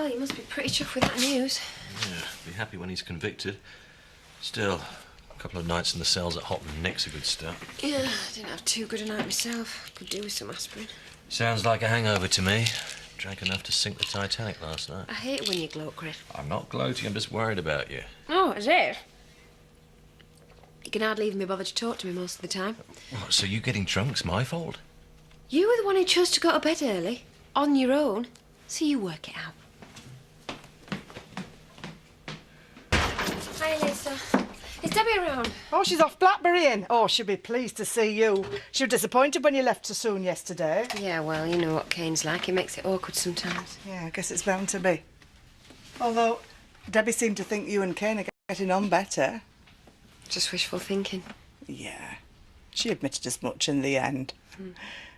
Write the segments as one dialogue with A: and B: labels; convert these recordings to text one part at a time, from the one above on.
A: Well, he must be pretty chuffed with that news.
B: Yeah, be happy when he's convicted. Still, a couple of nights in the cells at Hopman Nick's a good start.
A: Yeah, I didn't have too good a night myself. Could do with some aspirin.
B: Sounds like a hangover to me. Drank enough to sink the Titanic last night.
A: I hate it when you gloat, Chris.
B: I'm not gloating, I'm just worried about you.
A: Oh, is it? You can hardly even be bothered to talk to me most of the time.
B: What, so you getting drunk's my fault?
A: You were the one who chose to go to bed early, on your own. So you work it out. Hi, Lisa. Is Debbie around?
C: Oh, she's off blackberrying. Oh, she'll be pleased to see you. She was disappointed when you left so soon yesterday.
A: Yeah, well, you know what Kane's like. He makes it awkward sometimes.
C: Yeah, I guess it's bound to be. Although, Debbie seemed to think you and Kane are getting on better.
A: Just wishful thinking.
C: Yeah. She admitted as much in the end.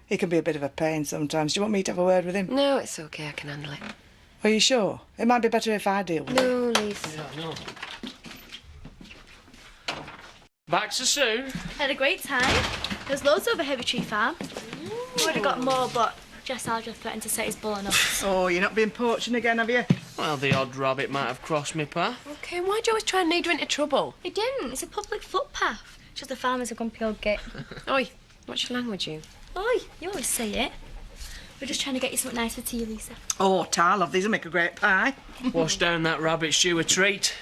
C: He can be a bit of a pain sometimes. Do you want me to have a word with him?
A: No, it's okay. I can handle it.
C: Are you sure? It might be better if I deal with it.
A: No, Lisa.
B: Yeah, no.
D: Back so soon?
E: Had a great time. There's loads over Heavy Tree Farm. Would have got more, but Jess Aldra threatened to set his bull on us.
C: Oh, you're not being poaching again, have you?
D: Well, the odd rabbit might have crossed me path.
A: Okay, why'd you always try and lead her into trouble?
E: He didn't. It's a public footpath. Just the farmer's a grumpy old git.
A: Oi, what's your language, you?
E: Oi, you always say it. We're just trying to get you something nice for tea, Lisa.
C: Oh, I love these. Will make a great pie.
D: Wash down that rabbit stew a treat.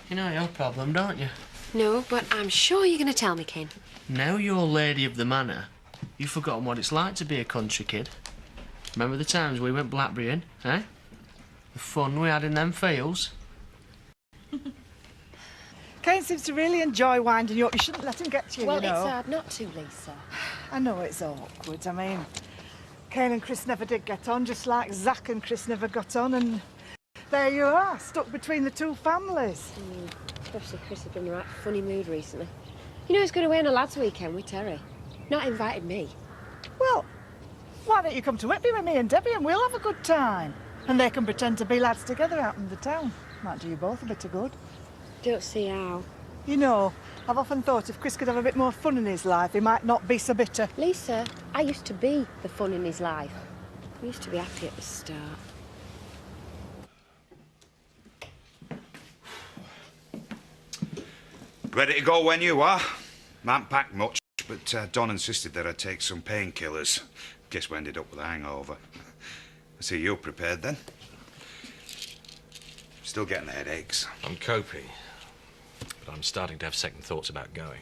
D: You know your problem, don't you?
A: No, but I'm sure you're going to tell me, Kane.
D: Now you're lady of the manor, you've forgotten what it's like to be a country kid. Remember the times we went blackberrying, eh? The fun we had in them fields.
C: Kane seems to really enjoy winding you up. You shouldn't let him get to you,
A: Well,
C: you know.
A: it's hard not to, Lisa.
C: I know it's awkward. I mean, Kane and Chris never did get on, just like Zach and Chris never got on, and there you are, stuck between the two families.
A: Especially Chris has been in a right funny mood recently. You know he's going away on a lads' weekend with Terry. Not invited me.
C: Well, why don't you come to Whitby with me and Debbie and we'll have a good time? And they can pretend to be lads together out in the town. Might do you both a bit of good.
A: Don't see how.
C: You know, I've often thought if Chris could have a bit more fun in his life, he might not be so bitter.
A: Lisa, I used to be the fun in his life. I used to be happy at the start.
F: Ready to go when you are. Can't pack much, but Don insisted that I take some painkillers. Guess we ended up with a hangover. I see you're prepared then. Still getting the headaches.
B: I'm coping, but I'm starting to have second thoughts about going.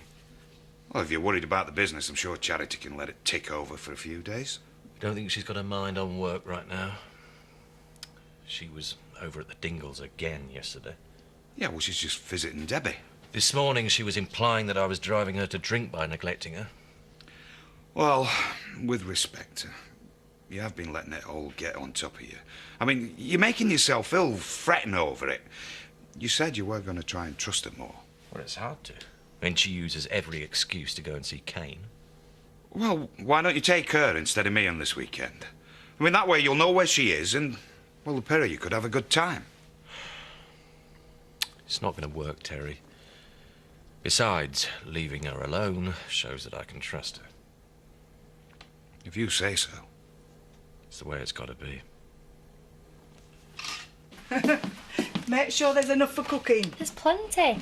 F: Well, if you're worried about the business, I'm sure Charity can let it tick over for a few days.
B: I don't think she's got her mind on work right now. She was over at the Dingles again yesterday.
F: Yeah, well, she's just visiting Debbie.
B: This morning she was implying that I was driving her to drink by neglecting her.
F: Well, with respect, you have been letting it all get on top of you. I mean, you're making yourself ill, fretting over it. You said you were going to try and trust her more.
B: Well, it's hard to, when she uses every excuse to go and see Kane.
F: Well, why don't you take her instead of me on this weekend? I mean, that way you'll know where she is and, well, the pair of you could have a good time.
B: It's not going to work, Terry. Besides, leaving her alone shows that I can trust her.
F: If you say so.
B: It's the way it's got to be.
C: Make sure there's enough for cooking.
E: There's plenty.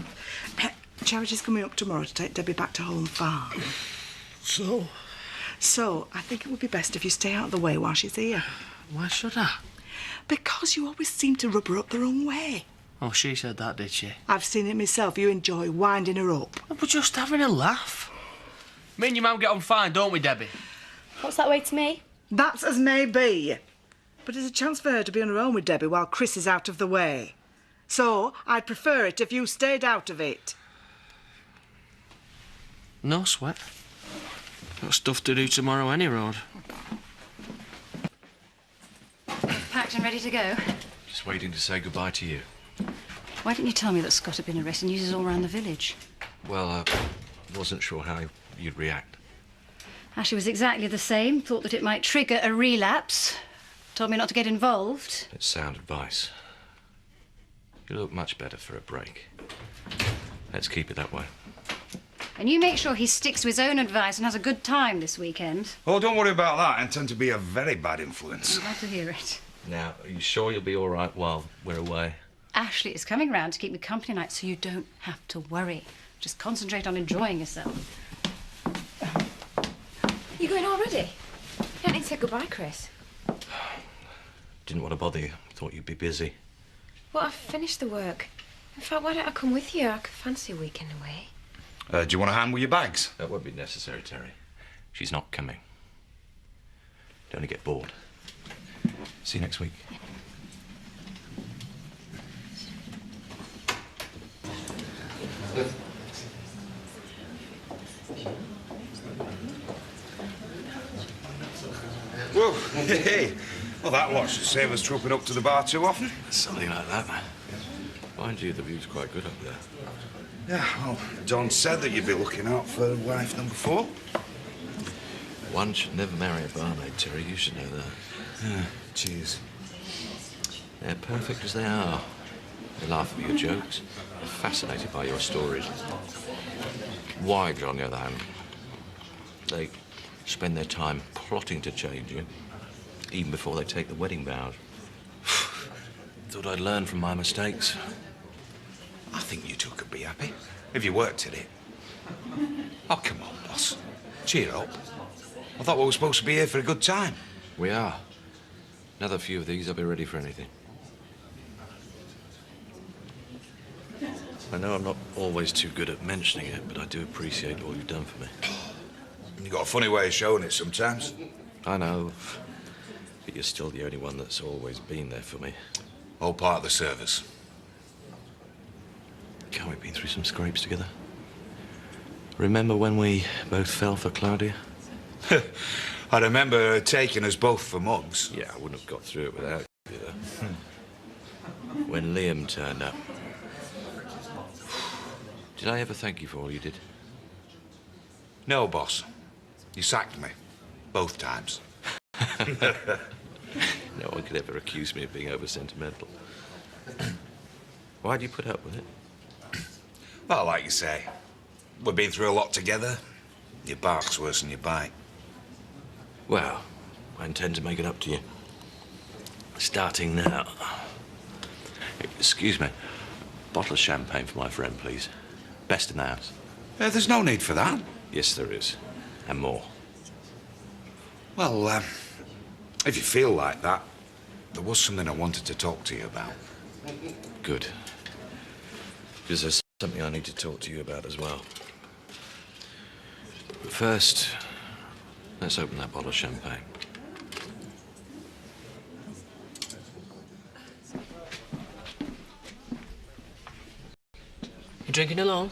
C: Charity's coming up tomorrow to take Debbie back to Home Farm.
D: So?
C: So, I think it would be best if you stay out of the way while she's here.
D: Why should I?
C: Because you always seem to rub her up the wrong way.
D: Oh, she said that, did she?
C: I've seen it myself. You enjoy winding her up.
D: We're just having a laugh. Me and your mum get on fine, don't we, Debbie?
E: What's that way to me?
C: That's as may be. But there's a chance for her to be on her own with Debbie while Chris is out of the way. So, I'd prefer it if you stayed out of it.
D: No sweat. Got stuff to do tomorrow any road.
G: Packed and ready to go?
B: Just waiting to say goodbye to you.
G: Why didn't you tell me that Scott had been arrested and used all around the village?
B: Well, I wasn't sure how you'd react.
G: Ashley was exactly the same. Thought that it might trigger a relapse. Told me not to get involved.
B: It's sound advice. You look much better for a break. Let's keep it that way.
G: And you make sure he sticks to his own advice and has a good time this weekend.
F: Oh, don't worry about that. I intend to be a very bad influence.
G: I'm glad to hear it.
B: Now, are you sure you'll be all right while we're away?
G: Ashley is coming round to keep me company tonight, so you don't have to worry. Just concentrate on enjoying yourself.
A: You going already? You don't need to say goodbye, Chris.
B: Didn't want to bother you. Thought you'd be busy.
A: Well, I've finished the work. In fact, why don't I come with you? I could fancy a weekend away.
F: Do you want a hand with your bags?
B: That won't be necessary, Terry. She's not coming. Don't want to get bored. See you next week.
F: Whoa, hey. Well, that lot should save us trooping up to the bar too often.
B: Something like that. Mind you, the view's quite good up there.
F: Yeah, well, Don said that you'd be looking out for wife number 4.
B: One should never marry a barmaid, Terry. You should know that.
F: Yeah, cheers.
B: They're perfect as they are. They laugh at your jokes. They're fascinated by your stories. Wives, on the other hand, they spend their time plotting to change you, even before they take the wedding vows. Thought I'd learn from my mistakes.
F: I think you two could be happy if you worked at it. Oh, come on, boss. Cheer up. I thought we were supposed to be here for a good time.
B: We are. Another few of these, I'll be ready for anything. I know I'm not always too good at mentioning it, but I do appreciate all you've done for me.
F: You've got a funny way of showing it sometimes.
B: I know, but you're still the only one that's always been there for me.
F: All part of the service.
B: Can't we been through some scrapes together? Remember when we both fell for Claudia?
F: I remember her taking us both for mugs.
B: Yeah, I wouldn't have got through it without you, though. When Liam turned up. Did I ever thank you for all you did?
F: No, boss. You sacked me. Both times.
B: No one could ever accuse me of being over-sentimental. Why'd you put up with it?
F: Well, like you say, we've been through a lot together. Your bark's worse than your bite.
B: Well, I intend to make it up to you. Starting now. Excuse me. Bottle of champagne for my friend, please. Best in the house.
F: There's no need for that.
B: Yes, there is. And more.
F: Well, if you feel like that, there was something I wanted to talk to you about.
B: Good. Because there's something I need to talk to you about as well. But first, let's open that bottle of champagne.
D: You drinking alone?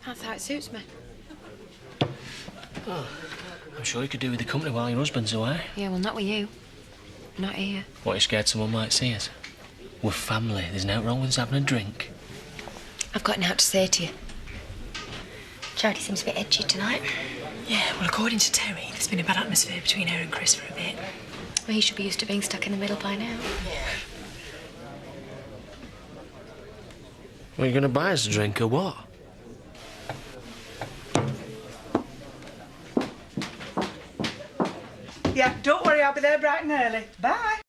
A: That's how it suits me.
D: Oh, I'm sure you could do with the company while your husband's away.
A: Yeah, well, not with you. Not here.
D: What, are you scared someone might see us? We're family. There's no wrong with us having a drink.
A: I've got nothing to say to you.
E: Charity seems a bit edgy tonight.
H: Yeah, well, according to Terry, there's been a bad atmosphere between her and Chris for a bit.
E: Well, he should be used to being stuck in the middle by now.
D: Well, you going to buy us a drink or what?
C: Yeah, don't worry, I'll be there bright and early. Bye.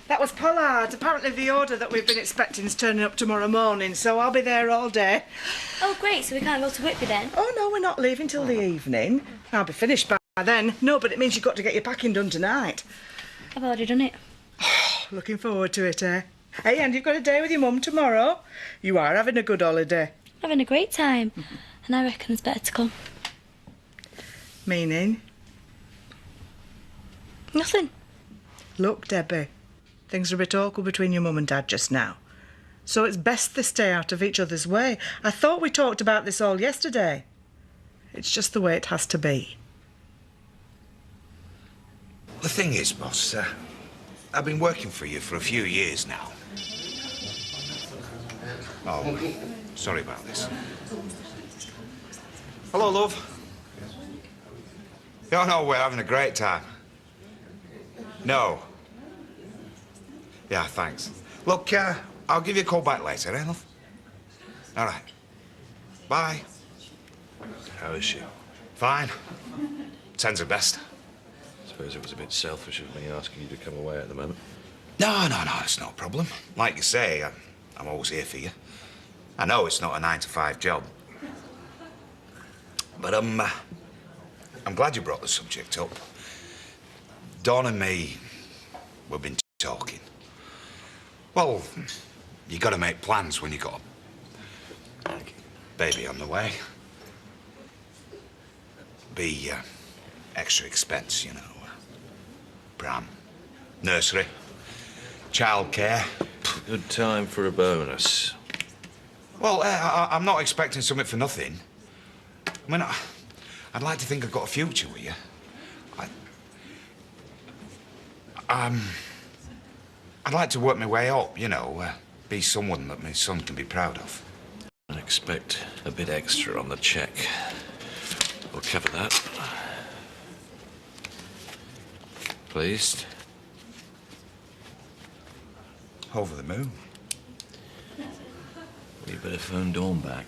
C: That was Pollard. Apparently the order that we've been expecting is turning up tomorrow morning, so I'll be there all day.
E: Oh, great, so we can't go to Whitby then?
C: Oh, no, we're not leaving till the evening. I'll be finished by then. No, but it means you've got to get your packing done tonight.
E: I've already done it.
C: Looking forward to it, eh? Hey, and you've got a day with your mum tomorrow. You are having a good holiday.
E: Having a great time. And I reckon it's better to come.
C: Meaning?
E: Nothing.
C: Look, Debbie, things are a bit awkward between your mum and Dad just now. So it's best they stay out of each other's way. I thought we talked about this all yesterday. It's just the way it has to be.
F: The thing is, boss, I've been working for you for a few years now. Oh, sorry about this. Hello, love. Oh, no, we're having a great time. No. Yeah, thanks. Look, I'll give you a call back later, eh, love? All right. Bye.
B: How is she?
F: Fine. Sends her best.
B: It's suppose it was a bit selfish of me asking you to come away at the moment.
F: No, it's no problem. Like you say, I'm always here for you. I know it's not a 9-to-5 job. But I'm glad you brought the subject up. Dawn and me, we've been talking. Well, you got to make plans when you got a baby on the way. Be extra expense, you know. Pram, nursery, childcare.
B: Good time for a bonus.
F: Well, I'm not expecting something for nothing. I mean, I'd like to think I've got a future with you. I'd like to work my way up, you know, be someone that my son can be proud of.
B: I expect a bit extra on the check. We'll cover that. Pleased?
F: Over the moon.
B: Well, you better phone Dawn back.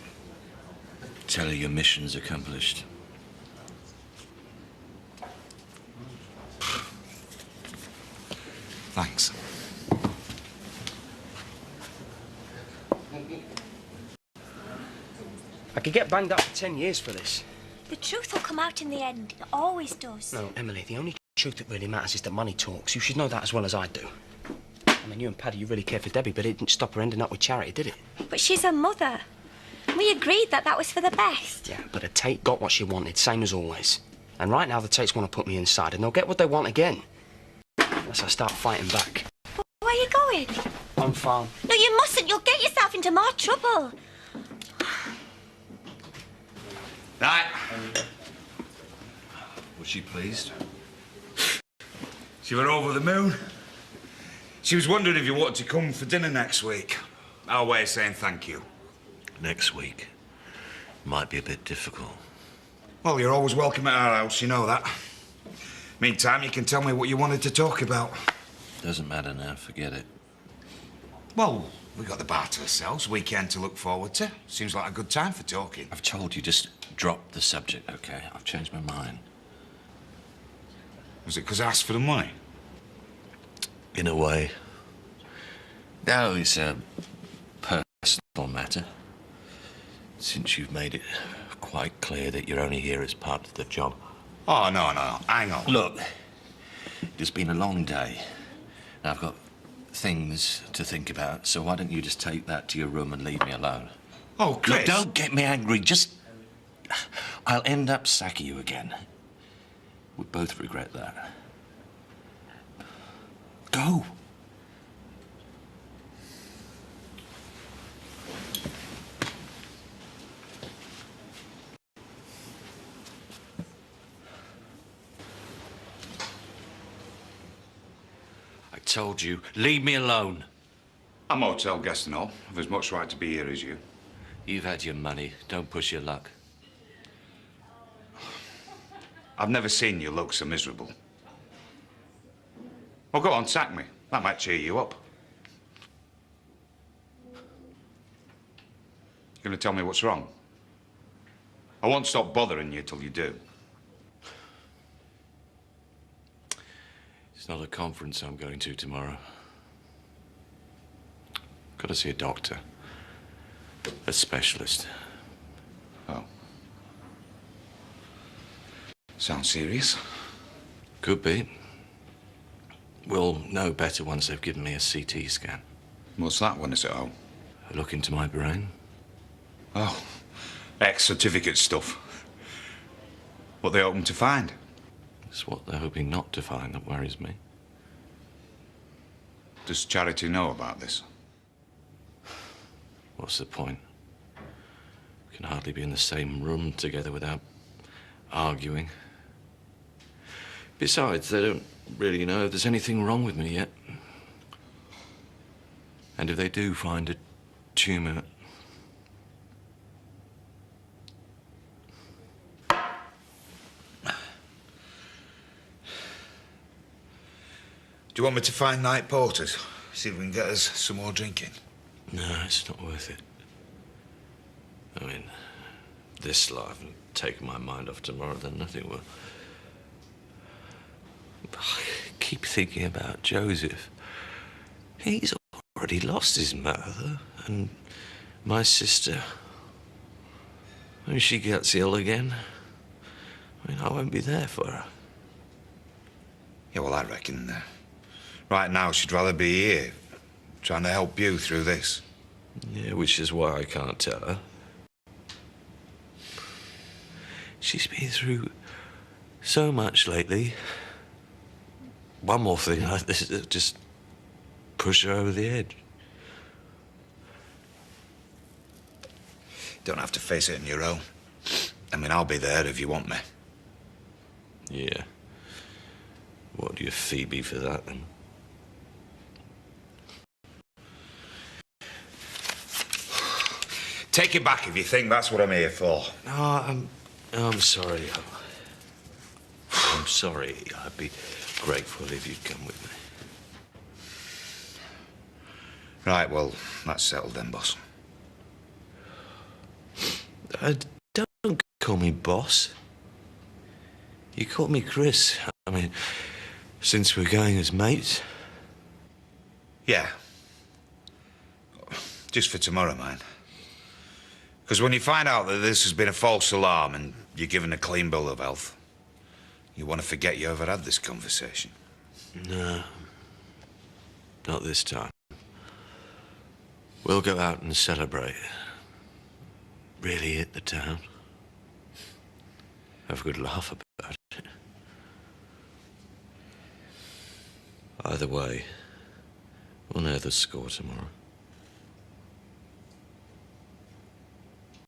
B: Tell her your mission's accomplished.
F: Thanks.
I: I could get banged up for 10 years for this.
J: The truth will come out in the end. It always does.
I: No, Emily, the only truth that really matters is that money talks. You should know that as well as I do. I mean, you and Paddy, you really care for Debbie, but it didn't stop her ending up with Charity, did it?
J: But she's her mother. We agreed that was for the best.
I: Yeah, but a Tate got what she wanted, same as always. And right now, the Tates want to put me inside, and they'll get what they want again. Unless I start fighting back.
J: But where are you going?
I: On farm.
J: No, you mustn't. You'll get yourself into more trouble.
F: Right.
B: Was she pleased?
F: She were over the moon. She was wondering if you wanted to come for dinner next week. Our way of saying thank you.
B: Next week. Might be a bit difficult.
F: Well, you're always welcome at our house, you know that. Meantime, you can tell me what you wanted to talk about.
B: Doesn't matter now, forget it.
F: Well, we got the bar to ourselves, weekend to look forward to. Seems like a good time for talking.
B: I've told you, just drop the subject, okay? I've changed my mind.
F: Was it because I asked for the money?
B: In a way. No, it's a personal matter. Since you've made it quite clear that you're only here as part of the job.
F: Oh, no, hang on.
B: Look, it's been a long day. And I've got things to think about, so why don't you just take that to your room and leave me alone?
F: Oh, Chris.
B: Look, don't get me angry, just... I'll end up sacking you again. We both regret that. Go. I told you, leave me alone.
F: I'm hotel guest and all. I've as much right to be here as you.
B: You've had your money. Don't push your luck.
F: I've never seen you look so miserable. Well, go on, sack me. That might cheer you up. You're going to tell me what's wrong? I won't stop bothering you till you do.
B: It's not a conference I'm going to tomorrow. Got to see a doctor. A specialist.
F: Oh. Sounds serious.
B: Could be. We'll know better once they've given me a CT scan.
F: What's that when it's at home?
B: A look into my brain.
F: Oh, ex-certificate stuff. What they hoping to find?
B: It's what they're hoping not to find that worries me.
F: Does Charity know about this?
B: What's the point? We can hardly be in the same room together without arguing. Besides, they don't really know if there's anything wrong with me yet. And if they do find a tumour...
F: Do you want me to find night porters? See if we can get us some more drinking?
B: No, it's not worth it. I mean, this life and taking my mind off tomorrow, then nothing will. I keep thinking about Joseph. He's already lost his mother and my sister. When she gets ill again, I won't be there for her.
F: Yeah, well, I reckon right now she'd rather be here, trying to help you through this.
B: Yeah, which is why I can't tell her. She's been through so much lately. One more thing like this just push her over the edge.
F: Don't have to face it on your own. I mean, I'll be there if you want me.
B: Yeah. What do you feed me for that, then?
F: Take it back if you think that's what I'm here for.
B: No, I'm sorry. I'm sorry. I'd be grateful if you'd come with me.
F: Right, well, that's settled then, boss.
B: Don't call me boss. You call me Chris. I mean, since we're going as mates.
F: Yeah. Just for tomorrow, mind. Because when you find out that this has been a false alarm and you're given a clean bill of health, you want to forget you ever had this conversation.
B: No. Not this time. We'll go out and celebrate. Really hit the town. Have a good laugh about it. Either way, we'll know the score tomorrow.